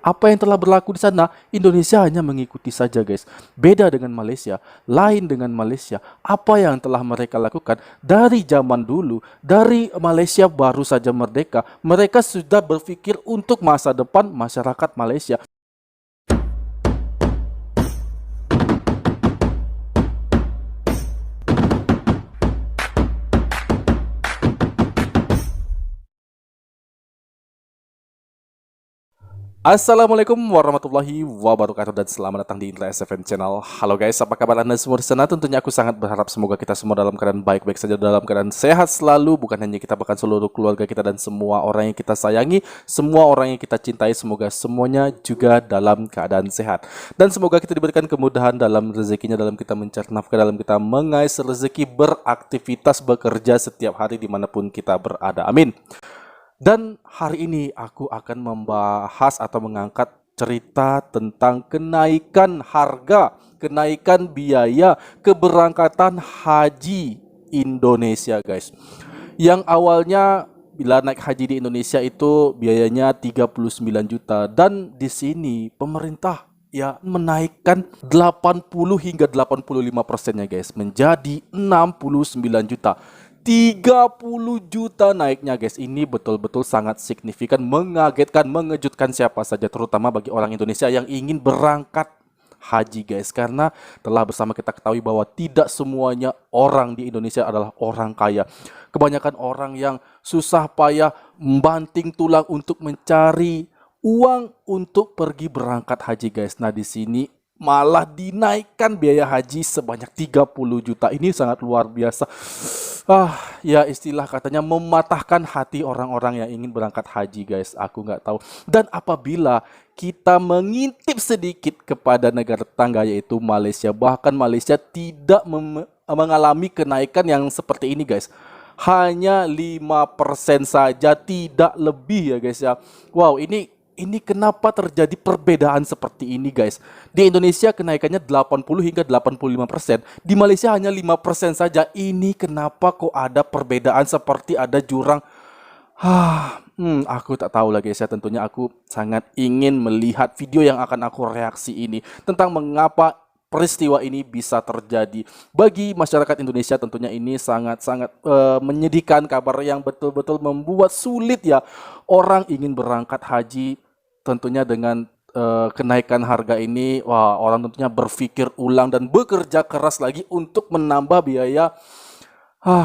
Apa yang telah berlaku di sana, Indonesia hanya mengikuti saja guys. Beda dengan Malaysia, lain dengan Malaysia. Apa yang telah mereka lakukan dari zaman dulu, dari Malaysia baru saja merdeka, mereka sudah berpikir untuk masa depan masyarakat Malaysia. Assalamualaikum warahmatullahi wabarakatuh dan selamat datang di Indra SFN Channel. Halo guys, apa kabar Anda semua di sana? Tentunya aku sangat berharap semoga kita semua dalam keadaan baik-baik saja, dalam keadaan sehat selalu. Bukan hanya kita, bahkan seluruh keluarga kita dan semua orang yang kita sayangi, semua orang yang kita cintai, semoga semuanya juga dalam keadaan sehat. Dan semoga kita diberikan kemudahan dalam rezekinya, dalam kita mencari nafkah, dalam kita mengais rezeki, beraktivitas, bekerja setiap hari dimanapun kita berada. Amin. Dan hari ini aku akan membahas atau mengangkat cerita tentang kenaikan harga, kenaikan biaya keberangkatan haji Indonesia guys. Yang awalnya bila naik haji di Indonesia itu biayanya 39 juta dan di sini pemerintah ya menaikkan 80 hingga 85%-nya guys menjadi 69 juta. 30 juta naiknya guys. Ini betul-betul sangat signifikan, mengagetkan, mengejutkan siapa saja, terutama bagi orang Indonesia yang ingin berangkat haji guys. Karena telah bersama kita ketahui bahwa tidak semuanya orang di Indonesia adalah orang kaya. Kebanyakan orang yang susah payah membanting tulang untuk mencari uang untuk pergi berangkat haji guys. Nah di sini malah dinaikkan biaya haji sebanyak 30 juta. Ini sangat luar biasa. Ya istilah katanya mematahkan hati orang-orang yang ingin berangkat haji guys. Aku nggak tahu. Dan apabila kita mengintip sedikit kepada negara tetangga yaitu Malaysia, bahkan Malaysia tidak mengalami kenaikan yang seperti ini guys. Hanya 5% saja, tidak lebih ya guys ya. Wow, ini kenapa terjadi perbedaan seperti ini guys. Di Indonesia kenaikannya 80 hingga 85%. Di Malaysia hanya 5% saja. Ini kenapa kok ada perbedaan seperti ada jurang. Aku tak tahu lagi guys ya. Tentunya aku sangat ingin melihat video yang akan aku reaksi ini. Tentang mengapa peristiwa ini bisa terjadi. Bagi masyarakat Indonesia tentunya ini sangat-sangat menyedihkan, kabar yang betul-betul membuat sulit ya orang ingin berangkat haji. Tentunya dengan kenaikan harga ini, wah orang tentunya berpikir ulang dan bekerja keras lagi untuk menambah biaya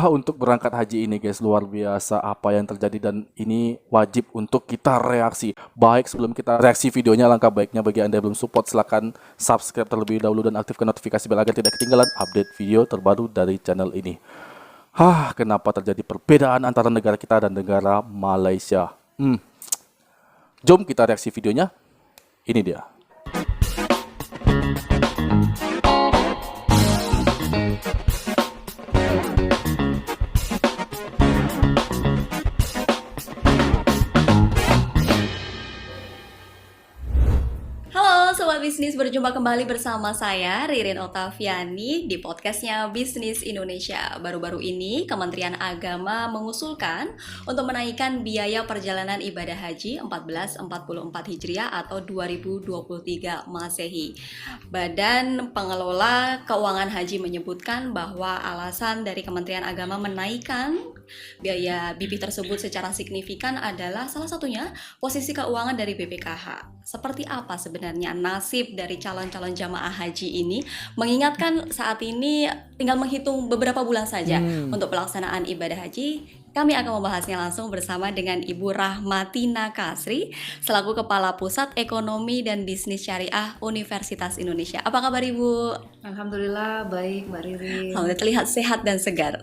untuk berangkat haji ini guys. Luar biasa apa yang terjadi dan ini wajib untuk kita reaksi. Baik sebelum kita reaksi videonya, langkah baiknya bagi Anda yang belum support silahkan subscribe terlebih dahulu dan aktifkan notifikasi bel agar tidak ketinggalan update video terbaru dari channel ini. Kenapa terjadi perbedaan antara negara kita dan negara Malaysia? Jom kita reaksi videonya. Ini dia. Sobat Bisnis, berjumpa kembali bersama saya Ririn Otaviani di podcastnya Bisnis Indonesia. Baru-baru ini Kementerian Agama mengusulkan untuk menaikkan biaya perjalanan ibadah haji 1444 Hijriah atau 2023 Masehi. Badan Pengelola Keuangan Haji menyebutkan bahwa alasan dari Kementerian Agama menaikkan biaya BP tersebut secara signifikan adalah salah satunya posisi keuangan dari BPKH. Seperti apa sebenarnya nasib dari calon-calon jamaah haji ini, mengingatkan saat ini tinggal menghitung beberapa bulan saja untuk pelaksanaan ibadah haji. Kami akan membahasnya langsung bersama dengan Ibu Rahmatina Kasri selaku Kepala Pusat Ekonomi dan Bisnis Syariah Universitas Indonesia. Apa kabar Ibu? Alhamdulillah baik Mbak Riri. Alhamdulillah terlihat sehat dan segar.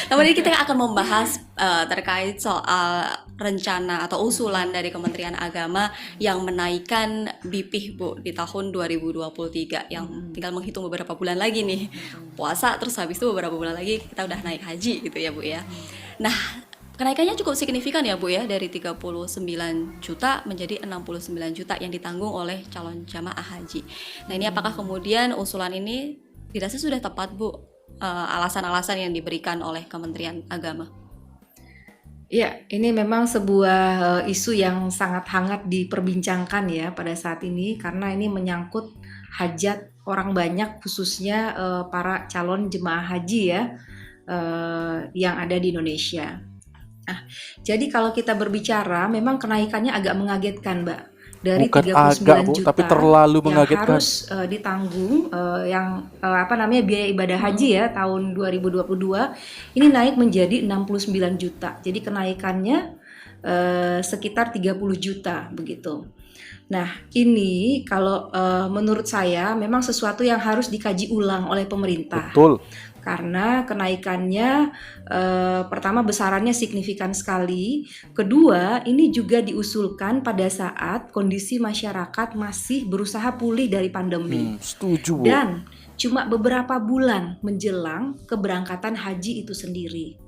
Kemudian kita akan membahas terkait soal rencana atau usulan dari Kementerian Agama yang menaikkan BP Bu di tahun 2023 yang tinggal menghitung beberapa bulan lagi nih puasa, terus habis itu beberapa bulan lagi kita udah naik haji gitu ya Bu ya. Nah, kenaikannya cukup signifikan ya Bu ya, dari 39 juta menjadi 69 juta yang ditanggung oleh calon jamaah haji. Nah ini apakah kemudian usulan ini dirasa sudah tepat Bu, alasan-alasan yang diberikan oleh Kementerian Agama? Ya, ini memang sebuah isu yang sangat hangat diperbincangkan ya pada saat ini karena ini menyangkut hajat orang banyak khususnya para calon jemaah haji ya yang ada di Indonesia. Nah, jadi kalau kita berbicara memang kenaikannya agak mengagetkan, Mbak. Dari Bukan 39 agak, Bu, tapi juta terlalu yang mengagetkan. harus ditanggung yang apa namanya biaya ibadah haji ya tahun 2022 ini naik menjadi 69 juta. Jadi kenaikannya sekitar 30 juta begitu. Nah, ini kalau menurut saya memang sesuatu yang harus dikaji ulang oleh pemerintah. Betul. Karena kenaikannya pertama besarannya signifikan sekali. Kedua, ini juga diusulkan pada saat kondisi masyarakat masih berusaha pulih dari pandemi. Setuju, Bu. Dan cuma beberapa bulan menjelang keberangkatan haji itu sendiri.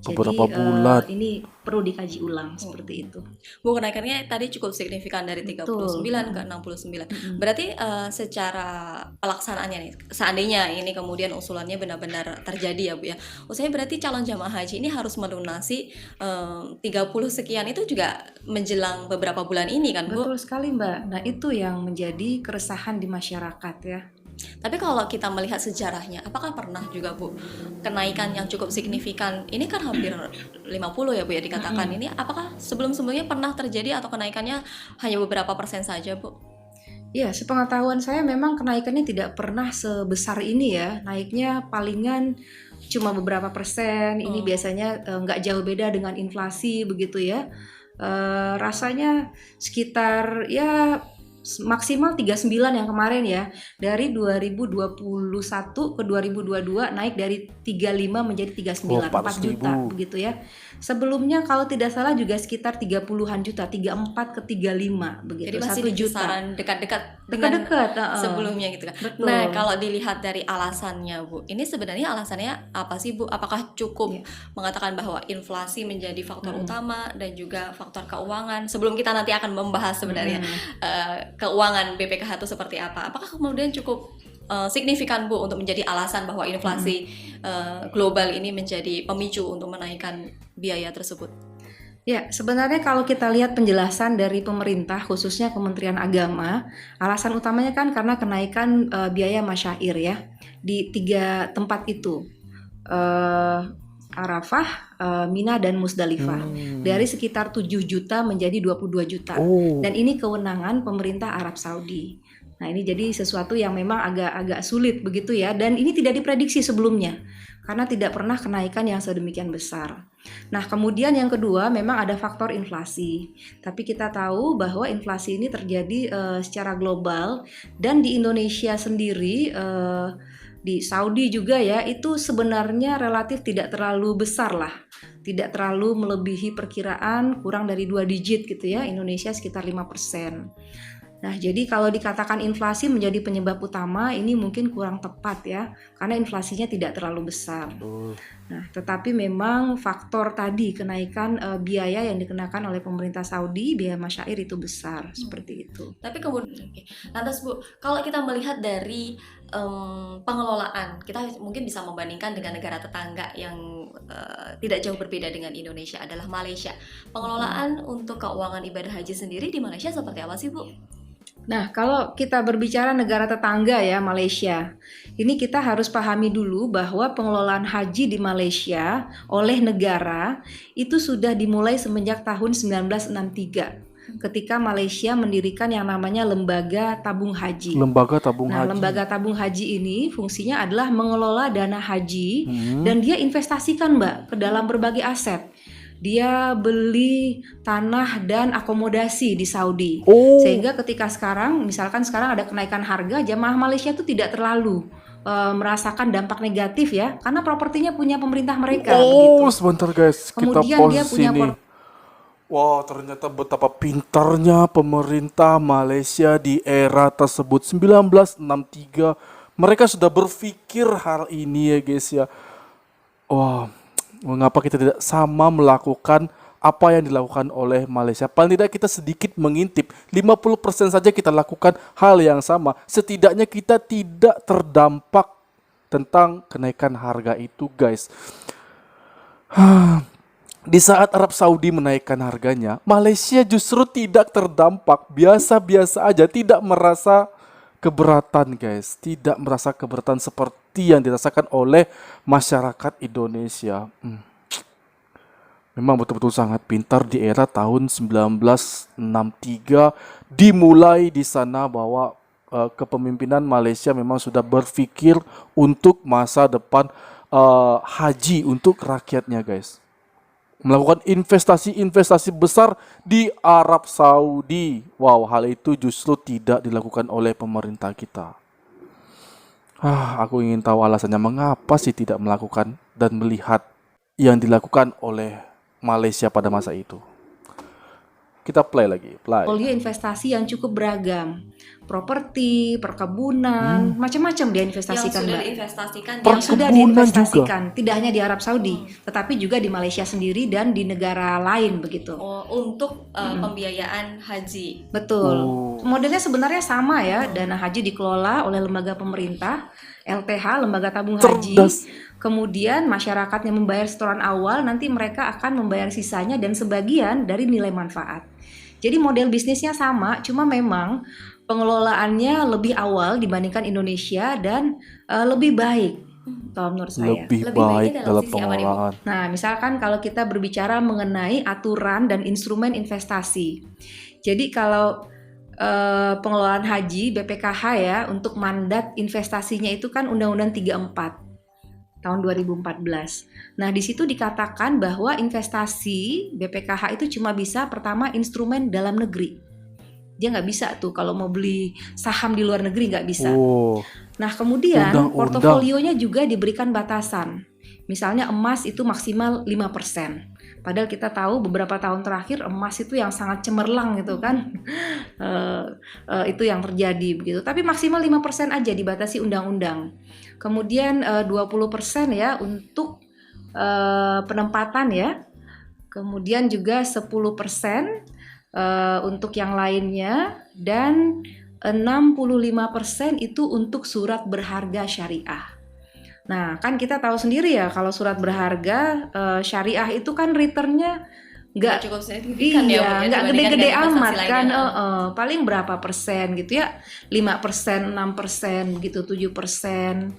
Jadi Beberapa bulan. ini perlu dikaji ulang seperti itu. Bu, kenaikannya tadi cukup signifikan dari 39 ke 69. Berarti secara pelaksanaannya nih, seandainya ini kemudian usulannya benar-benar terjadi ya Bu ya. Maksudnya berarti calon jamaah haji ini harus melunasi 30 sekian itu juga menjelang beberapa bulan ini kan Bu? Betul sekali Mbak. Nah itu yang menjadi keresahan di masyarakat ya. Tapi kalau kita melihat sejarahnya, apakah pernah juga Bu kenaikan yang cukup signifikan? Ini kan hampir 50 ya Bu ya dikatakan. Ini apakah sebelum-sebelumnya pernah terjadi atau kenaikannya hanya beberapa persen saja Bu? Ya, sepengetahuan saya memang kenaikannya tidak pernah sebesar ini ya. Naiknya palingan cuma beberapa persen. Ini biasanya nggak jauh beda dengan inflasi begitu ya. Rasanya sekitar ya maksimal 39 yang kemarin ya. Dari 2021 ke 2022 naik dari 35 menjadi 39, 4 juta begitu ya. Sebelumnya kalau tidak salah juga sekitar 30-an juta, 34 ke 35 begitu. Jadi masih 1 di juta. kisaran dekat-dekat dengan sebelumnya gitu kan. Betul. Nah, kalau dilihat dari alasannya Bu, ini sebenarnya alasannya apa sih Bu? Apakah cukup mengatakan bahwa inflasi menjadi faktor utama dan juga faktor keuangan? Sebelum kita nanti akan membahas sebenarnya keuangan BPKH itu seperti apa? Apakah kemudian cukup signifikan Bu untuk menjadi alasan bahwa inflasi global ini menjadi pemicu untuk menaikkan biaya tersebut? Ya, sebenarnya kalau kita lihat penjelasan dari pemerintah, khususnya Kementerian Agama, alasan utamanya kan karena kenaikan biaya masyair ya di 3 tempat itu, Arafah, Mina dan Musdalifah. Dari sekitar 7 juta menjadi 22 juta. Dan ini kewenangan pemerintah Arab Saudi. Nah, ini jadi sesuatu yang memang agak sulit begitu ya. Dan ini tidak diprediksi sebelumnya. Karena tidak pernah kenaikan yang sedemikian besar. Nah, kemudian yang kedua memang ada faktor inflasi. Tapi kita tahu bahwa inflasi ini terjadi secara global dan di Indonesia sendiri, di Saudi juga ya, itu sebenarnya relatif tidak terlalu besar lah. Tidak terlalu melebihi perkiraan, kurang dari 2 digit gitu ya. Indonesia sekitar 5%. Nah, jadi kalau dikatakan inflasi menjadi penyebab utama, ini mungkin kurang tepat ya, karena inflasinya tidak terlalu besar. Nah, tetapi memang faktor tadi kenaikan biaya yang dikenakan oleh pemerintah Saudi, biaya masyair itu besar, seperti itu. Tapi kemudian, lantas Bu, kalau kita melihat dari pengelolaan, kita mungkin bisa membandingkan dengan negara tetangga yang tidak jauh berbeda dengan Indonesia adalah Malaysia. Pengelolaan untuk keuangan ibadah haji sendiri di Malaysia seperti apa sih Bu? Nah, kalau kita berbicara negara tetangga ya, Malaysia, ini kita harus pahami dulu bahwa pengelolaan haji di Malaysia oleh negara itu sudah dimulai semenjak tahun 1963. Ketika Malaysia mendirikan yang namanya Lembaga Tabung Haji. Lembaga Tabung Haji. Lembaga Tabung Haji ini fungsinya adalah mengelola dana haji dan dia investasikan Mbak ke dalam berbagai aset. Dia beli tanah dan akomodasi di Saudi. Sehingga ketika misalkan sekarang ada kenaikan harga, jamaah Malaysia itu tidak terlalu merasakan dampak negatif ya, karena propertinya punya pemerintah mereka. Begitu. Sebentar guys, Kemudian kita pause dia punya sini. Wah, ternyata betapa pintarnya pemerintah Malaysia di era tersebut. 1963 mereka sudah berpikir hal ini ya guys ya. Wah, mengapa kita tidak sama melakukan apa yang dilakukan oleh Malaysia? Paling tidak kita sedikit mengintip, 50% saja kita lakukan hal yang sama. Setidaknya kita tidak terdampak tentang kenaikan harga itu guys. Di saat Arab Saudi menaikkan harganya, Malaysia justru tidak terdampak, biasa-biasa aja, tidak merasa keberatan guys, tidak merasa keberatan seperti yang dirasakan oleh masyarakat Indonesia. Memang betul-betul sangat pintar di era tahun 1963, dimulai di sana bahwa kepemimpinan Malaysia memang sudah berpikir untuk masa depan haji untuk rakyatnya guys. Melakukan investasi-investasi besar di Arab Saudi. Wow, hal itu justru tidak dilakukan oleh pemerintah kita. Aku ingin tahu alasannya mengapa sih tidak melakukan dan melihat yang dilakukan oleh Malaysia pada masa itu. Kita play lagi, play. Portfolio investasi yang cukup beragam, properti, perkebunan, macam-macam dia investasikan, yang sudah Mbak. diinvestasikan Yang sudah Perkebunan diinvestasikan, tidak hanya di Arab Saudi, tetapi juga di Malaysia sendiri dan di negara lain begitu. untuk pembiayaan haji. Betul. Oh. Modelnya sebenarnya sama ya, dana haji dikelola oleh lembaga pemerintah, LTH, Lembaga Tabung Haji. Cerdas. Kemudian masyarakatnya membayar setoran awal, nanti mereka akan membayar sisanya dan sebagian dari nilai manfaat. Jadi model bisnisnya sama, cuma memang pengelolaannya lebih awal dibandingkan Indonesia dan lebih baik, kalau menurut saya. Lebih Lebih baiknya baik dalam dalam sisi apa nih, Bu? pengelolaan. Nah, misalkan kalau kita berbicara mengenai aturan dan instrumen investasi. Jadi kalau pengelolaan haji BPKH ya, untuk mandat investasinya itu kan Undang-Undang 34 tahun 2014. Nah, di situ dikatakan bahwa investasi BPKH itu cuma bisa pertama instrumen dalam negeri. Dia nggak bisa tuh kalau mau beli saham di luar negeri nggak bisa. Oh, Nah, kemudian Undang-undang. portofolionya juga diberikan batasan. Misalnya emas itu maksimal 5%. Padahal kita tahu beberapa tahun terakhir emas itu yang sangat cemerlang gitu kan. Itu yang terjadi begitu. Tapi maksimal 5% aja dibatasi undang-undang. Kemudian 20% ya untuk penempatan ya. Kemudian juga 10% untuk yang lainnya, dan 65% itu untuk surat berharga syariah. Nah, kan kita tahu sendiri ya kalau surat berharga syariah itu kan returnnya nggak Cukup signifikan ya, Bu, ya, nggak dibandingkan gede-gede dengan investasi amat kan, lainnya. paling berapa persen gitu ya, 5%, 6% gitu, 7%.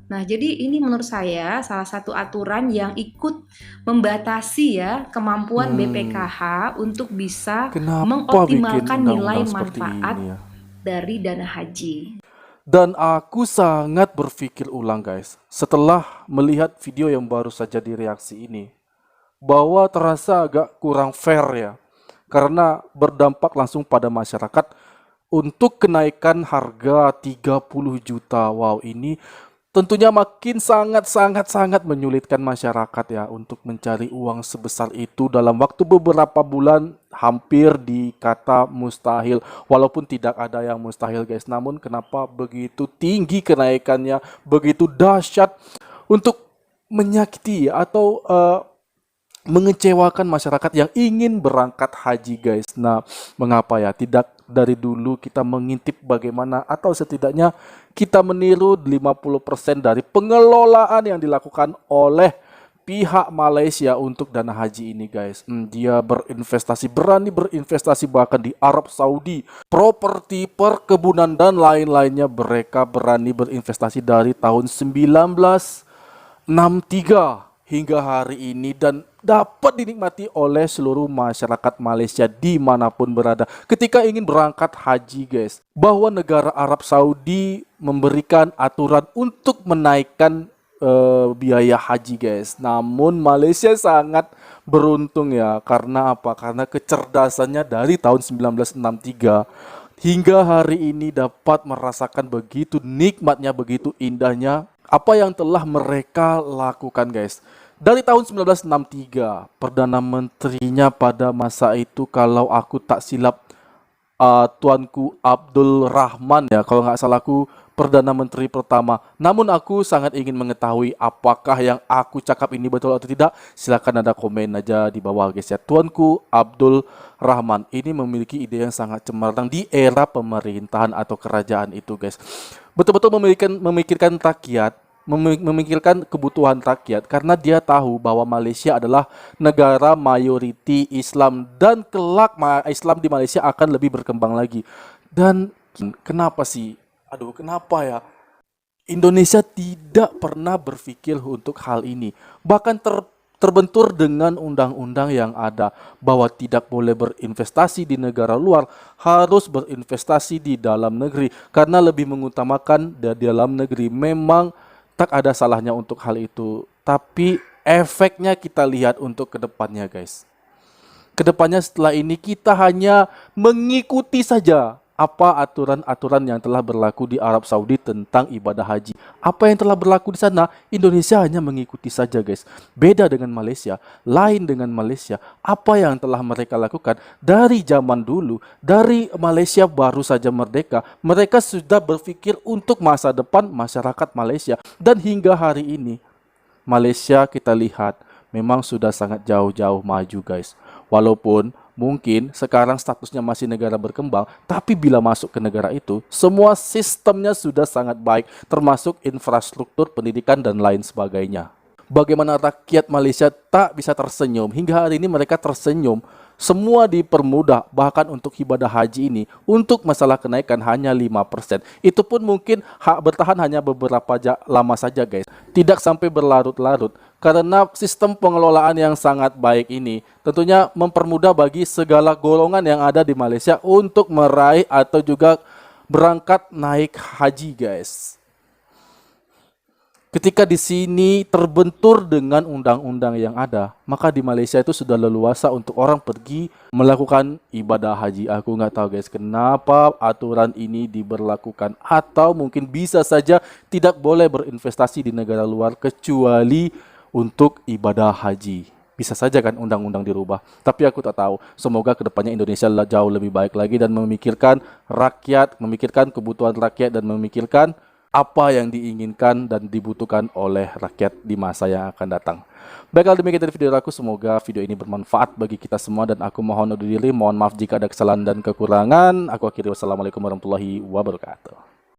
Nah, jadi ini menurut saya salah satu aturan yang ikut membatasi ya kemampuan BPKH untuk bisa kenapa bikin mengoptimalkan nilai undang-undang seperti manfaat ini ya? dari dana haji. Dan aku sangat berpikir ulang guys, setelah melihat video yang baru saja direaksi ini, bahwa terasa agak kurang fair ya, karena berdampak langsung pada masyarakat untuk kenaikan harga 30 juta. Wow, ini tentunya makin sangat menyulitkan masyarakat ya untuk mencari uang sebesar itu dalam waktu beberapa bulan, hampir dikata mustahil. Walaupun tidak ada yang mustahil guys, namun kenapa begitu tinggi kenaikannya, begitu dahsyat untuk menyakiti atau mengecewakan masyarakat yang ingin berangkat haji guys. Nah, mengapa ya tidak dari dulu kita mengintip bagaimana atau setidaknya kita meniru 50% dari pengelolaan yang dilakukan oleh pihak Malaysia untuk dana haji ini guys. Dia berinvestasi, berani berinvestasi bahkan di Arab Saudi, properti, perkebunan dan lain-lainnya. Mereka berani berinvestasi dari tahun 1963 hingga hari ini dan dapat dinikmati oleh seluruh masyarakat Malaysia dimanapun berada ketika ingin berangkat haji guys. Bahwa negara Arab Saudi memberikan aturan untuk menaikkan biaya haji guys. Namun Malaysia sangat beruntung ya. Karena apa? Karena kecerdasannya dari tahun 1963 hingga hari ini dapat merasakan begitu nikmatnya, begitu indahnya apa yang telah mereka lakukan guys. Dari tahun 1963, Perdana Menterinya pada masa itu kalau aku tak silap Tuanku Abdul Rahman ya, kalau nggak salah aku Perdana Menteri pertama. Namun aku sangat ingin mengetahui apakah yang aku cakap ini betul atau tidak. Silakan ada komen aja di bawah guys ya. Tuanku Abdul Rahman ini memiliki ide yang sangat cemerlang di era pemerintahan atau kerajaan itu guys. Betul-betul memikirkan rakyat memikirkan kebutuhan rakyat karena dia tahu bahwa Malaysia adalah negara mayoriti Islam dan kelak Islam di Malaysia akan lebih berkembang lagi. Dan kenapa sih? Kenapa ya? Indonesia tidak pernah berpikir untuk hal ini. Bahkan terbentur dengan undang-undang yang ada bahwa tidak boleh berinvestasi di negara luar, harus berinvestasi di dalam negeri karena lebih mengutamakan di dalam negeri. Memang tak ada salahnya untuk hal itu, tapi efeknya kita lihat untuk kedepannya, guys. Kedepannya setelah ini kita hanya mengikuti saja apa aturan-aturan yang telah berlaku di Arab Saudi tentang ibadah haji. Apa yang telah berlaku di sana, Indonesia hanya mengikuti saja, guys. Beda dengan Malaysia, lain dengan Malaysia. Apa yang telah mereka lakukan dari zaman dulu, dari Malaysia baru saja merdeka, mereka sudah berpikir untuk masa depan masyarakat Malaysia. Dan hingga hari ini, Malaysia kita lihat memang sudah sangat jauh-jauh maju, guys. Walaupun mungkin sekarang statusnya masih negara berkembang, tapi bila masuk ke negara itu, semua sistemnya sudah sangat baik, termasuk infrastruktur, pendidikan, dan lain sebagainya. Bagaimana rakyat Malaysia tak bisa tersenyum? Hingga hari ini mereka tersenyum. Semua dipermudah, bahkan untuk ibadah haji ini, untuk masalah kenaikan hanya 5%. Itu pun mungkin bertahan hanya beberapa lama saja, guys. Tidak sampai berlarut-larut. Karena sistem pengelolaan yang sangat baik ini tentunya mempermudah bagi segala golongan yang ada di Malaysia untuk meraih atau juga berangkat naik haji, guys. Ketika di sini terbentur dengan undang-undang yang ada, maka di Malaysia itu sudah leluasa untuk orang pergi melakukan ibadah haji. Aku nggak tahu, guys, kenapa aturan ini diberlakukan, atau mungkin bisa saja tidak boleh berinvestasi di negara luar kecuali untuk ibadah haji. Bisa saja kan undang-undang dirubah. Tapi aku tak tahu. Semoga kedepannya Indonesia jauh lebih baik lagi dan memikirkan rakyat, memikirkan kebutuhan rakyat, dan memikirkan apa yang diinginkan dan dibutuhkan oleh rakyat di masa yang akan datang. Baiklah, demikian dari video aku. Semoga video ini bermanfaat bagi kita semua dan aku mohon undur diri. Mohon maaf jika ada kesalahan dan kekurangan. Aku akhiri. Wassalamualaikum warahmatullahi wabarakatuh.